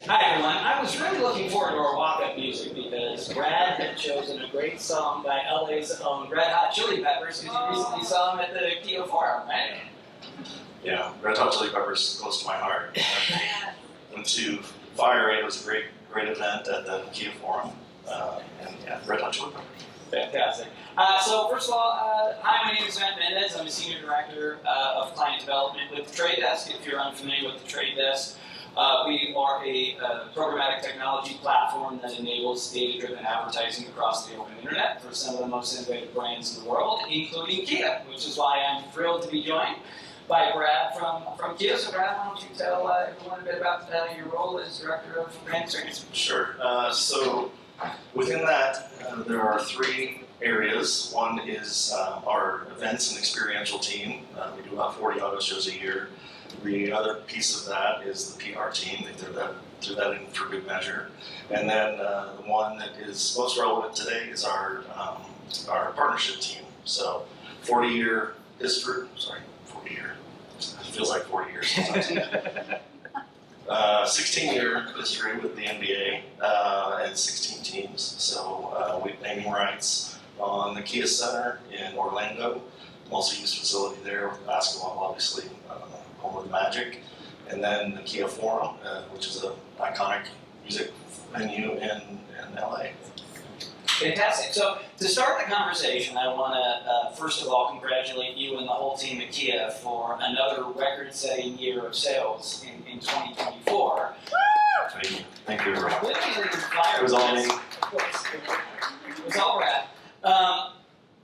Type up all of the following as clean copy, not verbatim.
Hi everyone. I was really looking forward to our walk-up music because Brad had chosen a great song by LA's own Red Hot Chili Peppers because you recently saw them at the Kia Forum, right? Yeah, Red Hot Chili Peppers is close to my heart. Went to Fire Raid. It was a great event at the Kia Forum, and yeah, Red Hot Chili Peppers. Fantastic. So first of all, hi, my name is Mendez. I'm a Senior Director of Client Development with the Trade Desk. If you're unfamiliar with the Trade Desk, we are a programmatic technology platform that enables data-driven advertising across the open internet for some of the most innovative brands in the world, including Kia, which is why I'm thrilled to be joined by Brad from Kia. So Brad, why don't you tell everyone a bit about your role as Director of Brand Experience? Sure. So within that, there are three areas. One is our events and experiential team. We do about 40 auto shows a year. The other piece of that is the PR team. They threw that in for good measure. And then the one that is most relevant today is our partnership team. So 40-year history, 40-year, it feels like 40 years sometimes. 16-year history with the NBA and 16 teams. So we have naming rights on the Kia Center in Orlando, multi-use facility there with basketball, obviously, home of the Magic, and then the Kia Forum, which is an iconic music venue in LA. Fantastic. So to start the conversation, I want to first of all congratulate you and the whole team at Kia for another record-setting year of sales in 2024. Thank you. Thank you, everyone. It was all me. Of course. It was all Brad.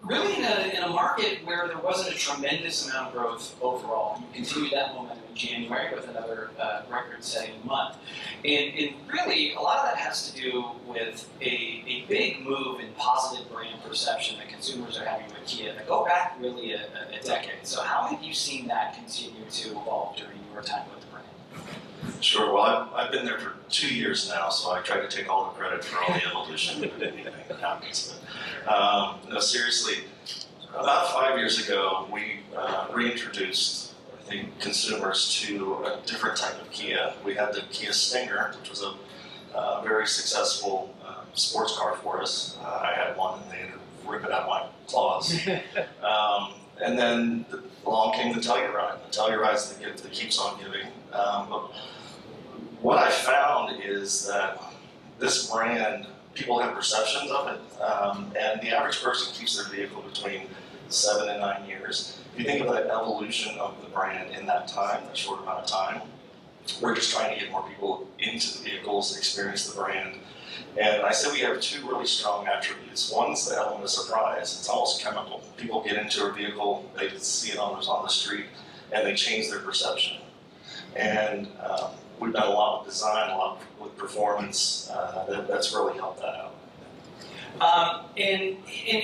Really in a market where there wasn't a tremendous amount of growth overall, you continued that momentum in January with another record-setting month. And really, a lot of that has to do with a big move in positive brand perception that consumers are having with Kia that go back really a decade. So how have you seen that continue to evolve during your time with the brand? Sure. Well, I've been there for 2 years now, so I try to take all the credit for all the evolution of anything that happens. But no, seriously, about 5 years ago, we reintroduced, I think, consumers to a different type of Kia. We had the Kia Stinger, which was a very successful sports car for us. I had one, and they had to rip it out of my claws. And then along came the Telluride. The Telluride's the gift that keeps on giving. But what I found is that this brand, people have perceptions of it, and the average person keeps their vehicle between 7 and 9 years. If you think of the evolution of the brand in that time, that short amount of time, we're just trying to get more people into the vehicles, experience the brand. And I say we have two really strong attributes. One's the element of surprise. It's almost chemical. People get into a vehicle, they see it on the street, and they change their perception. And we've done a lot with design, a lot with performance. That's really helped that out. And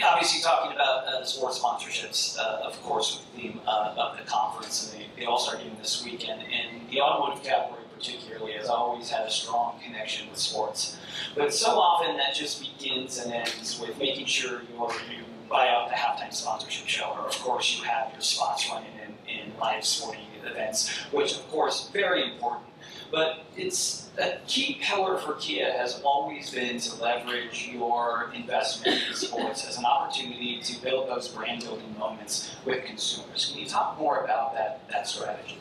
obviously talking about the sports sponsorships, of course, with the theme of the conference and the All-Star Game this weekend, and the automotive category particularly has always had a strong connection with sports. But so often that just begins and ends with making sure you buy out the halftime sponsorship show, or of course you have your spots running in live sporting events, which of course very important. But it's a key pillar for Kia has always been to leverage your investment in sports as an opportunity to build those brand building moments with consumers. Can you talk more about that strategy?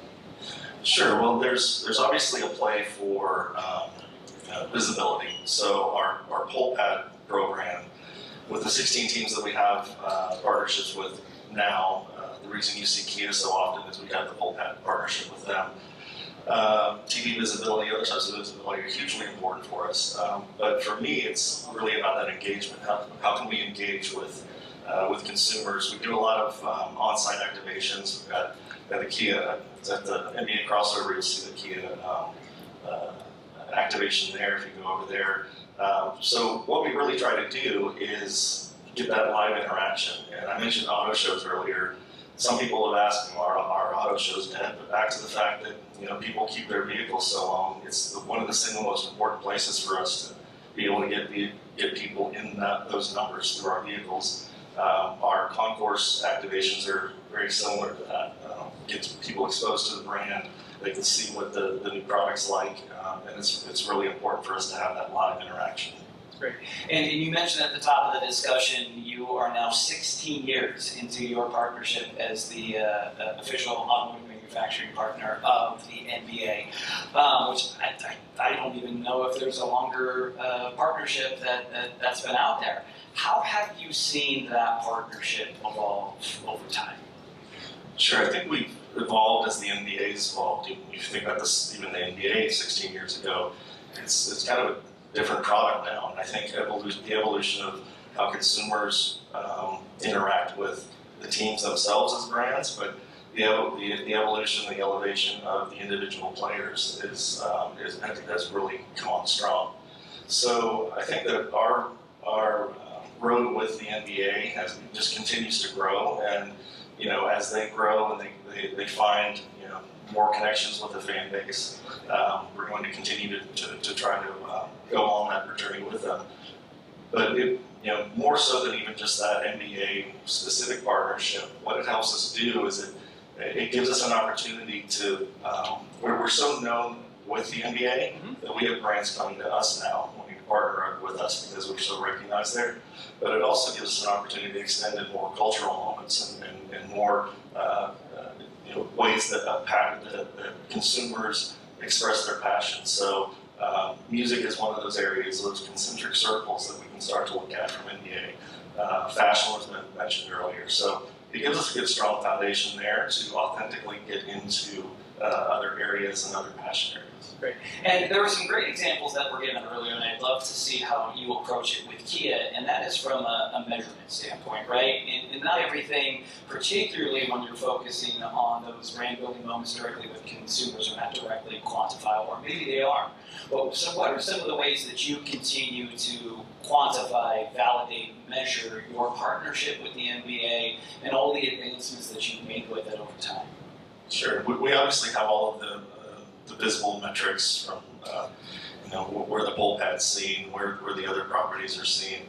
Sure. Well, there's obviously a play for visibility. So our poll pad program, with the 16 teams that we have partnerships with now, the reason you see Kia so often is we have the poll pad partnership with them. TV visibility, other types of visibility are hugely important for us. But for me, it's really about that engagement. How can we engage with consumers? We do a lot of on-site activations. We've got the Kia, at the NBA crossover, you'll see the Kia activation there if you go over there. So what we really try to do is get that live interaction. And I mentioned auto shows earlier. Some people have asked, are auto shows dead? But back to the fact that people keep their vehicles so long, it's one of the single most important places for us to be able to get people in those numbers through our vehicles. Our concourse activations are very similar to that. Gets people exposed to the brand, They can see what the new product's like, and it's really important for us to have that live interaction. Great. And you mentioned at the top of the discussion, you are now 16 years into your partnership as the official automotive manufacturing partner of the NBA, which I don't even know if there's a longer partnership that's been out there. How have you seen that partnership evolve over time? Sure, I think we've evolved as the NBA's evolved. You think about this, even the NBA 16 years ago, it's kind of a different product now. And I think the evolution of how consumers interact with the teams themselves as brands, but the evolution, the elevation of the individual players is I think that's really come on strong. So I think that our road with the NBA just continues to grow, and as they grow and they find more connections with the fan base, we're going to continue to try to go on that journey with them. But more so than even just that NBA specific partnership, what it helps us do is it gives us an opportunity to where we're so known with the NBA that we have brands coming to us now wanting to partner with us because we're so recognized there. But it also gives us an opportunity to extend in more cultural moments and more ways that consumers express their passion. So music is one of those areas, those concentric circles that we can start to look at from NBA. Fashion was mentioned earlier. So it gives us a good strong foundation there to authentically get into other areas and other passion areas. Great. And there were some great examples that were given earlier, and I'd love to see how you approach it with Kia, and that is from a measurement standpoint, right? And not everything, particularly when you're focusing on those brand building moments directly with consumers, are not directly quantifiable, or maybe they are. But so what are some of the ways that you continue to quantify, validate, measure your partnership with the NBA and all the advancements that you've made with it over time? Sure. We obviously have all of the visible metrics from where the pole pad's seen, where the other properties are seen.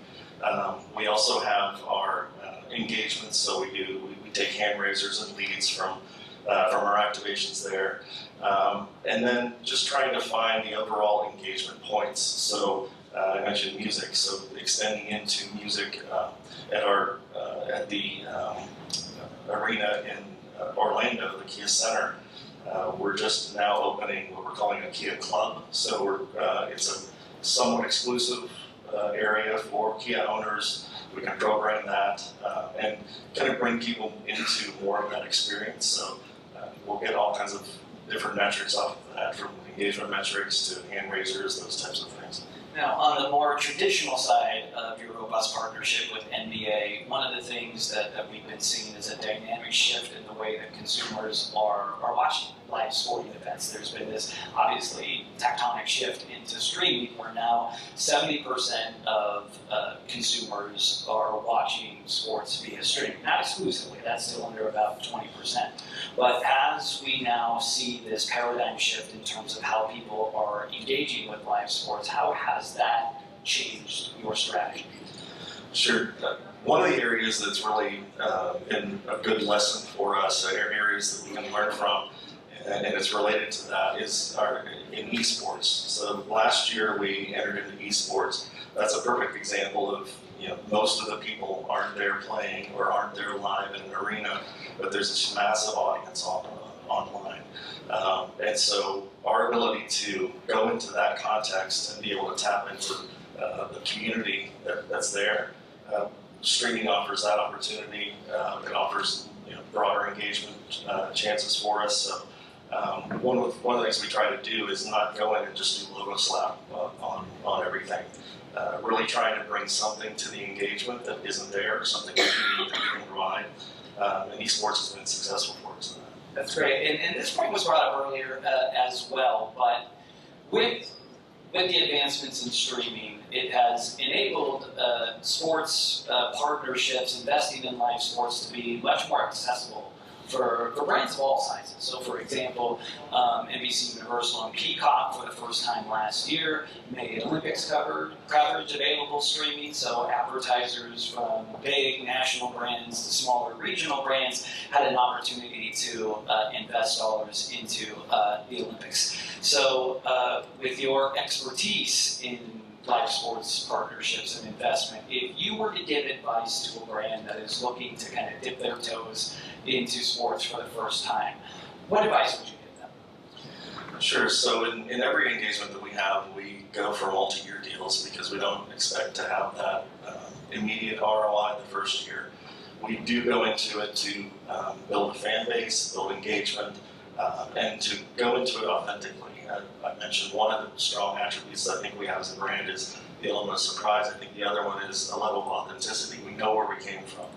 We also have our engagements, so we take hand raisers and leads from our activations there, and then just trying to find the overall engagement points. So I mentioned music, so extending into music at the arena in Orlando, the Kia Center. We're just now opening what we're calling a Kia Club. So it's a somewhat exclusive area for Kia owners. We can program that and kind of bring people into more of that experience. So we'll get all kinds of different metrics off of that, from engagement metrics to hand raisers, those types of things. Now, on the more traditional side of your robust partnership with NBA, one of the things that we've been seeing is a dynamic shift in the way that consumers are watching live sporting events. There's been this obviously tectonic shift into streaming, where now 70% of consumers are watching sports via streaming. Not exclusively, that's still under about 20%. But as we now see this paradigm shift in terms of how people are engaging with live sports, how has that changed your strategy? Sure. One of the areas that's really been a good lesson for us, areas that we can learn from, and it's related to that, is in esports. So last year we entered into esports. That's a perfect example of, most of the people aren't there playing or aren't there live in an arena, but there's this massive audience online. And so our ability to go into that context and be able to tap into the community that's there, streaming offers that opportunity. It offers broader engagement chances for us. So one of the things we try to do is not go in and just do logo slap on everything. Really trying to bring something to the engagement that isn't there, something unique that we can provide. And esports has been successful for us in that. That's great. And this point was brought up earlier as well, but with the advancements in streaming, it has enabled sports partnerships, investing in live sports, to be much more accessible for brands of all sizes. So for example, NBC Universal and Peacock for the first time last year made Olympics coverage available streaming, so advertisers from big national brands to smaller regional brands had an opportunity to invest dollars into the Olympics. So with your expertise in live sports partnerships and investment, if you were to give advice to a brand that is looking to kind of dip their toes into sports for the first time, what advice would you give them? Sure. So in every engagement that we have, we go for multi-year deals because we don't expect to have that immediate ROI the first year. We do go into it to build a fan base, build engagement, and to go into it authentically. I mentioned one of the strong attributes that I think we have as a brand is the element of surprise. I think the other one is a level of authenticity. We know where we came from,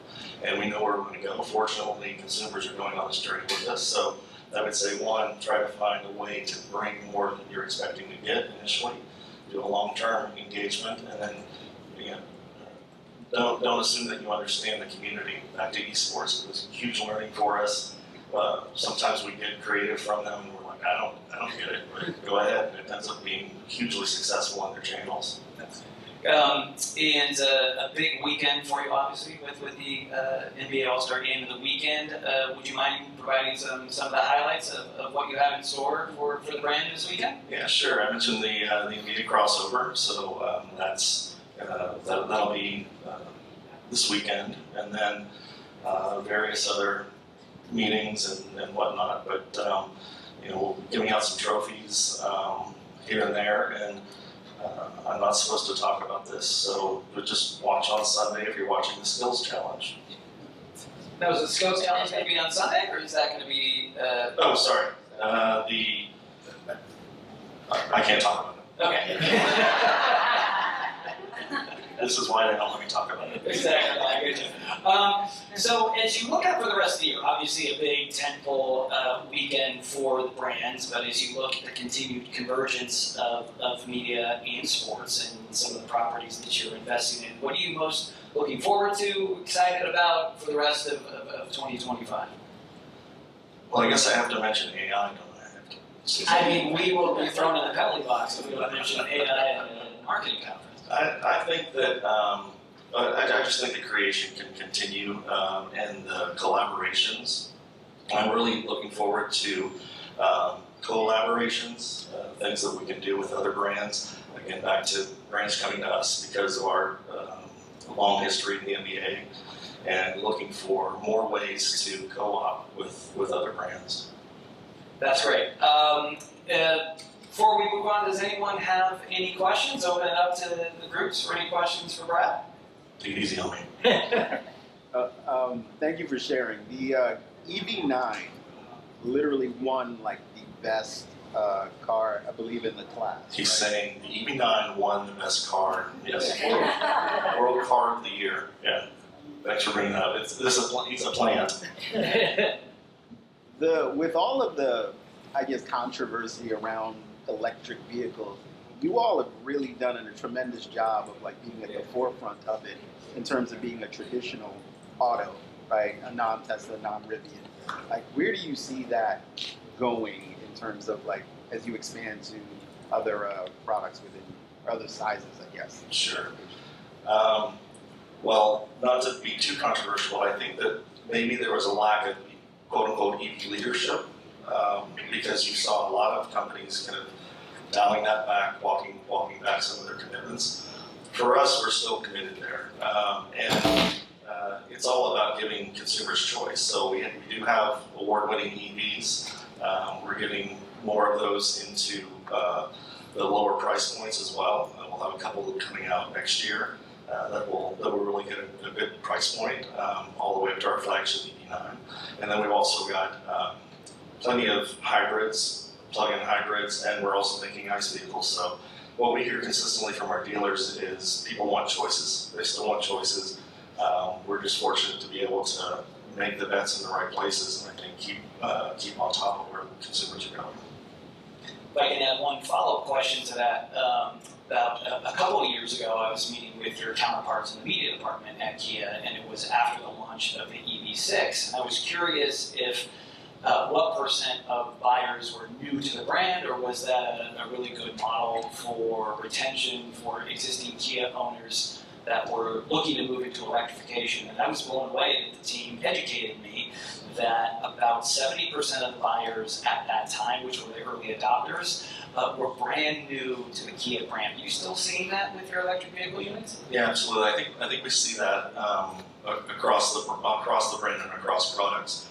and we know where we're going to go. Fortunately, consumers are going on this journey with us. So I would say, one, try to find a way to bring more than you're expecting to get initially. Do a long-term engagement, and then don't assume that you understand the community. Back to esports, it was a huge learning for us. Sometimes we get creative from them, and we're like, I don't get it, but go ahead, and it ends up being hugely successful on their channels. And a big weekend for you, obviously, with the NBA All-Star Game of the weekend. Would you mind providing some of the highlights of what you have in store for the brand this weekend? Yeah, sure. I mentioned the NBA crossover, so that'll be this weekend, and then various other meetings and whatnot. But we'll be giving out some trophies here and there, and I'm not supposed to talk about this, but just watch on Sunday if you're watching the Skills Challenge. Now, is the Skills Challenge going to be on Sunday, or is that going to be? Oh, sorry. I can't talk about it. Okay. This is why they don't let me talk about it. Exactly, I agree with you. So as you look out for the rest of the year, obviously a big tentpole weekend for the brands, but as you look at the continued convergence of media and sports and some of the properties that you're investing in, what are you most looking forward to, excited about for the rest of 2025? Well, I guess I have to mention AI, don't I? I mean, we will be thrown in the penalty box if we don't mention AI at a marketing conference. I think that I just think the creation can continue and the collaborations. I'm really looking forward to collaborations, things that we can do with other brands. Again, back to brands coming to us because of our long history in the NBA, and looking for more ways to co-op with other brands. That's great. Before we move on, does anyone have any questions? Open it up to the groups for any questions for Brad. Take it easy on me. Thank you for sharing. The EV9 literally won like the best car, I believe, in the class. He's saying the EV9 won the best car. Yes, World Car of the Year. Yeah. Thanks for bringing that up. He's a plant. With all of the, I guess, controversy around electric vehicles, you all have really done a tremendous job of like being at the forefront of it in terms of being a traditional auto, right? A non-Tesla, non-Rivian. Like, where do you see that going in terms of like as you expand to other products within or other sizes, I guess? Sure. Well, not to be too controversial, I think that maybe there was a lack of quote-unquote EV leadership because you saw a lot of companies kind of dialing that back, walking back some of their commitments. For us, we're still committed there. And it's all about giving consumers choice. So we do have award-winning EVs. We're getting more of those into the lower price points as well. We'll have a couple coming out next year that will really get a good price point, all the way up to our flagship EV9. And then we've also got plenty of hybrids, plug-in hybrids, and we're also thinking ICE vehicles. So what we hear consistently from our dealers is people want choices. They still want choices. We're just fortunate to be able to make the bets in the right places, and I think keep on top of where consumers are going. If I can add one follow-up question to that, about a couple of years ago, I was meeting with your counterparts in the media department at Kia, and it was after the launch of the EV6. I was curious if what percent of buyers were new to the brand, or was that a really good model for retention for existing Kia owners that were looking to move into electrification? And I was blown away that the team educated me that about 70% of the buyers at that time, which were the early adopters, were brand new to the Kia brand. Are you still seeing that with your electric vehicle units? Yeah, absolutely. I think we see that across the brand and across products.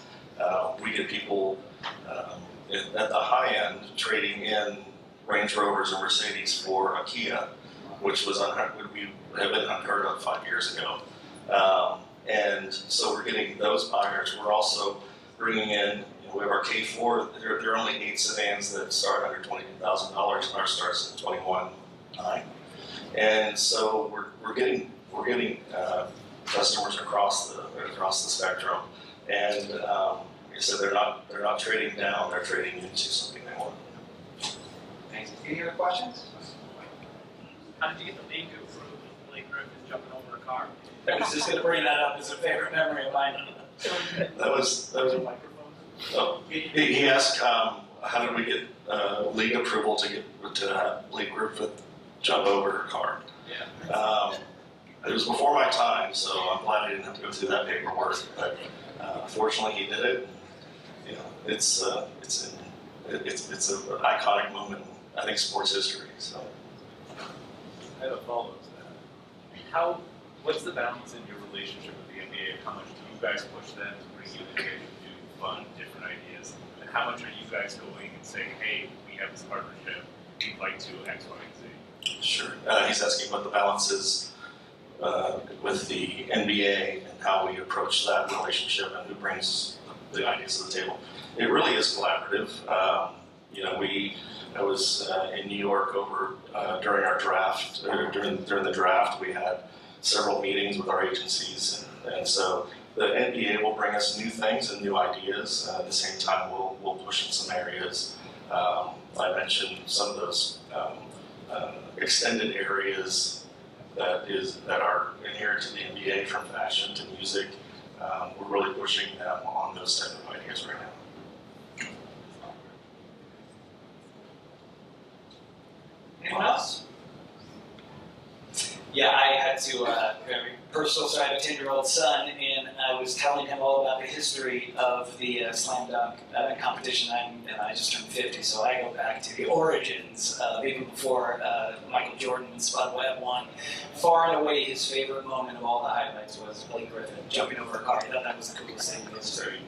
We get people at the high end trading in Range Rovers and Mercedes for a Kia, which would have been unheard of 5 years ago. And so we're getting those buyers. We're also bringing in, we have our K4. There are only 8 sedans that start under $22,000, and ours starts at $21,900. And so we're getting customers across the spectrum. And so they're not trading down, they're trading into something they want. Thanks. Any other questions? How did you get the name to approve of Blake Griffin jumping over a car? I was just going to bring that up as a favorite memory of mine. That was a microphone. oh, he asked how did we get league approval to have Blake Griffin jump over her car. Yeah. It was before my time, so I'm glad I didn't have to go through that paperwork. But fortunately, he did it. You know, it's an iconic moment, I think, sports history. So. I have a follow-up to that. What's the balance in your relationship with the NBA? How much do you guys push them to bring you innovation, do fun, different ideas? And how much are you guys going and saying, hey, we have this partnership, we'd like to X, Y, and Z? Sure. He's asking what the balance is with the NBA and how we approach that relationship and who brings the ideas to the table. It really is collaborative. I was in New York during our draft. During the draft, we had several meetings with our agencies, and so the NBA will bring us new things and new ideas. At the same time, we'll push in some areas. I mentioned some of those extended areas that are inherent to the NBA, from fashion to music. We're really pushing them on those type of ideas right now. Anyone else? Yeah, I had to, very personal, so I have a 10-year-old son, and I was telling him all about the history of the slam dunk competition. I just turned 50, so I go back to the origins, even before Michael Jordan and Spud Webb won. Far and away, his favorite moment of all the highlights was Blake Griffin jumping over a car. He thought that was the coolest thing in history.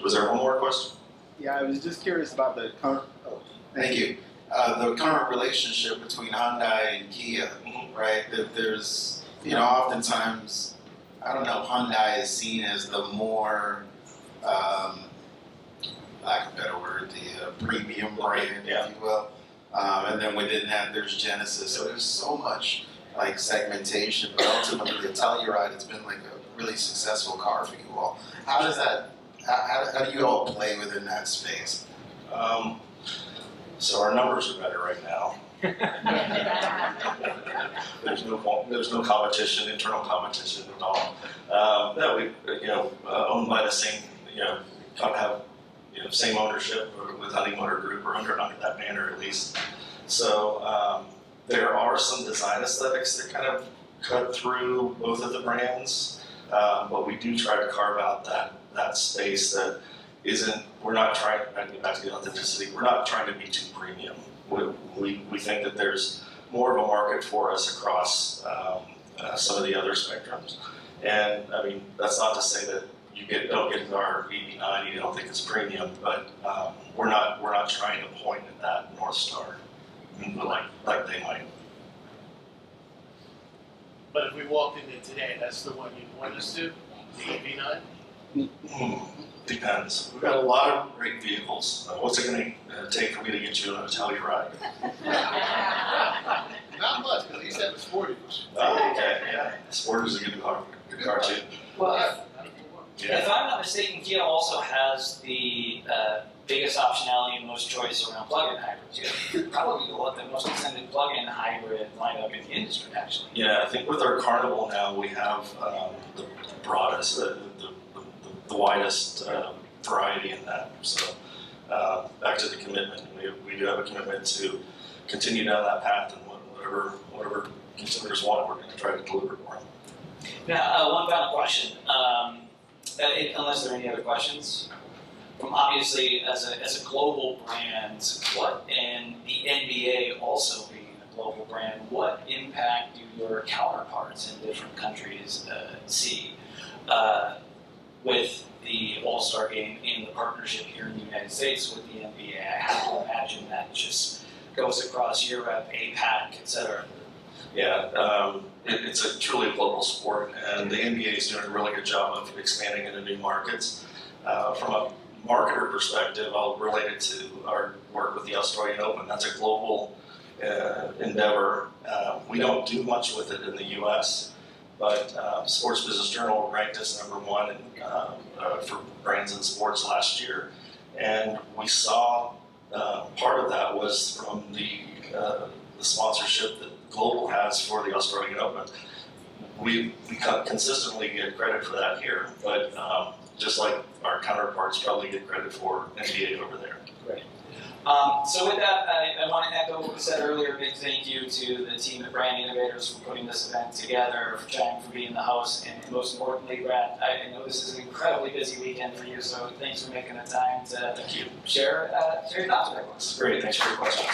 Was there one more question? Yeah, I was just curious about the current. Oh, Thank you. The current relationship between Hyundai and Kia, right? That there's, oftentimes, I don't know, Hyundai is seen as the more, lack of a better word, the premium brand, Yeah. if you will. And then within that, there's Genesis. So there's so much like segmentation, but ultimately, the Telluride has been like a really successful car for you all. How does that? How do you all play within that space? So our numbers are better right now. There's no competition, internal competition at all. No, we owned by the same have same ownership with Hunting Motor Group, or under that banner at least. So there are some design aesthetics that kind of cut through both of the brands, but we do try to carve out that space that isn't. We're not trying. Back to the authenticity. We're not trying to be too premium. We think that there's more of a market for us across some of the other spectrums. And I mean, that's not to say that you don't get our EV9, you don't think it's premium, but we're not trying to point at that North Star like they might. But if we walked into today, that's the one you'd want us to, the EV9? Depends. We've got a lot of great vehicles. What's it going to take for me to get you on a Telluride? Not much, because he said the Sportage. Oh, okay, yeah. Sport is a good car too. Well, if I'm not mistaken, Kia also has the biggest optionality and most choice around plug-in hybrids. You have probably the most extended plug-in hybrid lineup in the industry, actually. Yeah, I think with our Carnival now, we have the broadest, the widest variety in that. So back to the commitment, we do have a commitment to continue down that path, and whatever consumers want, we're going to try to deliver for them. Now, one final question, unless there are any other questions. From obviously, as a global brand, and the NBA also being a global brand, what impact do your counterparts in different countries see with the All-Star Game and the partnership here in the United States with the NBA? I have to imagine that just goes across Europe, APAC, etc. Yeah, it's a truly global sport, and the NBA is doing a really good job of expanding into new markets. From a marketer perspective, I'll relate it to our work with the Australian Open. That's a global endeavor. We don't do much with it in the U.S., but Sports Business Journal ranked us #1 for brands in sports last year, and we saw part of that was from the sponsorship that Global has for the Australian Open. We consistently get credit for that here, but just like our counterparts probably get credit for NBA over there. Great. So with that, I want to echo what we said earlier. Big thank you to the team at Brand Innovators for putting this event together, for Chime for being the host, and most importantly, Brad, I know this is an incredibly busy weekend for you, so thanks for making the time to Thank you. share your thoughts with everyone. Great, thanks for your questions.